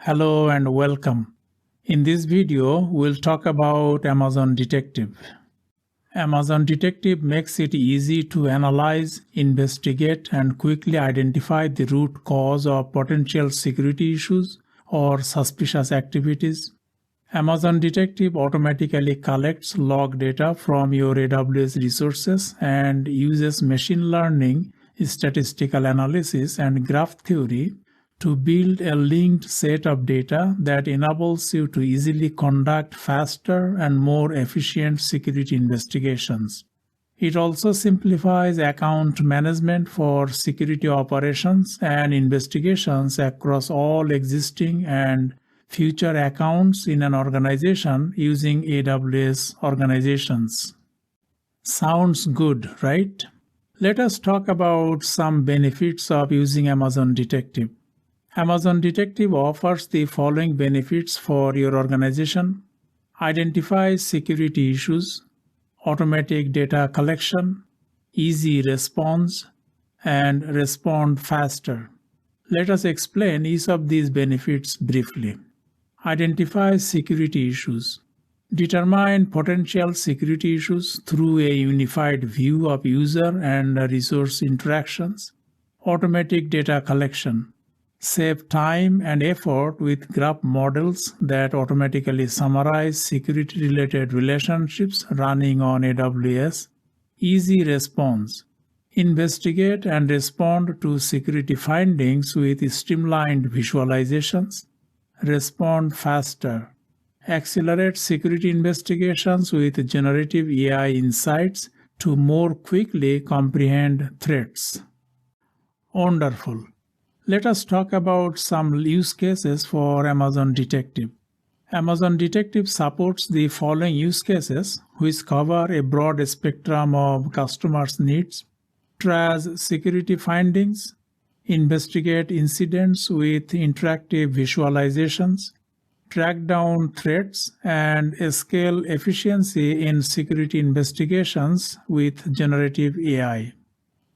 Hello and welcome. In this video, we'll talk about Amazon Detective. Amazon Detective makes it easy to analyze, investigate, and quickly identify the root cause of potential security issues or suspicious activities. Amazon Detective automatically collects log data from your AWS resources and uses machine learning, statistical analysis, and graph theory to build a linked set of data that enables you to easily conduct faster and more efficient security investigations. It also simplifies account management for security operations and investigations across all existing and future accounts in an organization using AWS organizations. Sounds good, right? Let us talk about some benefits of using Amazon Detective. Amazon Detective offers the following benefits for your organization: identify security issues, automatic data collection, easy response, and respond faster. Let us explain each of these benefits briefly. Identify security issues. Determine potential security issues through a unified view of user and resource interactions. Automatic data collection. Save time and effort with graph models that automatically summarize security-related relationships running on AWS. Easy response. Investigate and respond to security findings with streamlined visualizations. Respond faster. Accelerate security investigations with generative AI insights to more quickly comprehend threats. Wonderful. Let us talk about some use cases for Amazon Detective. Amazon Detective supports the following use cases, which cover a broad spectrum of customers' needs: trace security findings, investigate incidents with interactive visualizations, track down threats, and scale efficiency in security investigations with generative AI.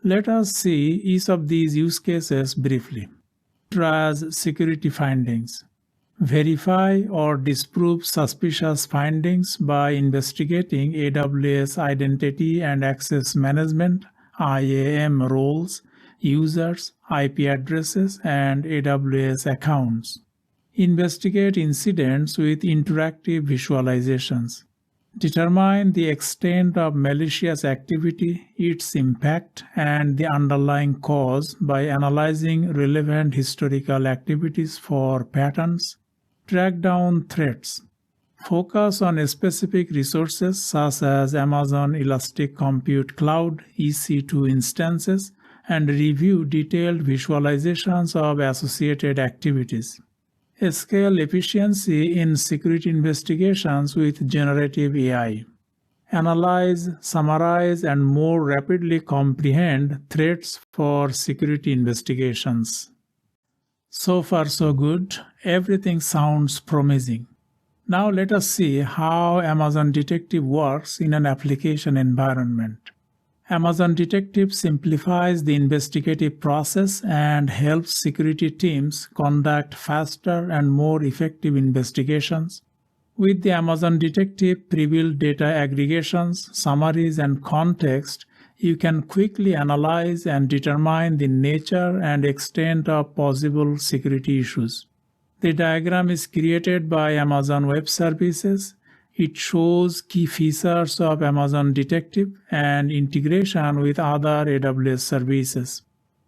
Let us see each of these use cases briefly. Trace security findings. Verify or disprove suspicious findings by investigating AWS Identity and Access Management (IAM) roles, users, IP addresses, and AWS accounts. Investigate incidents with interactive visualizations. Determine the extent of malicious activity, its impact, and the underlying cause by analyzing relevant historical activities for patterns. Track down threats. Focus on specific resources such as Amazon Elastic Compute Cloud (EC2) instances and review detailed visualizations of associated activities. Scale efficiency in security investigations with generative AI. Analyze, summarize, and more rapidly comprehend threats for security investigations. So far, so good. Everything sounds promising. Now let us see how Amazon Detective works in an application environment. Amazon Detective simplifies the investigative process and helps security teams conduct faster and more effective investigations. With the Amazon Detective pre-built data aggregations, summaries, and context, you can quickly analyze and determine the nature and extent of possible security issues. The diagram is created by Amazon Web Services. It shows key features of Amazon Detective and integration with other AWS services.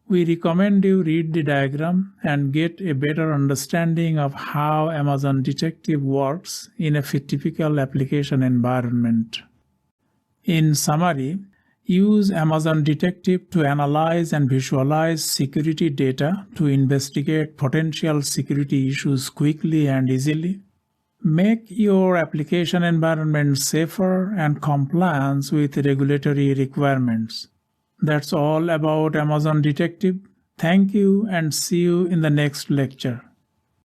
We recommend you read the diagram and get a better understanding of how Amazon Detective works in a typical application environment. In summary, use Amazon Detective to analyze and visualize security data to investigate potential security issues quickly and easily. Make your application environment safer and compliant with regulatory requirements. That's all about Amazon Detective. Thank you and see you in the next lecture.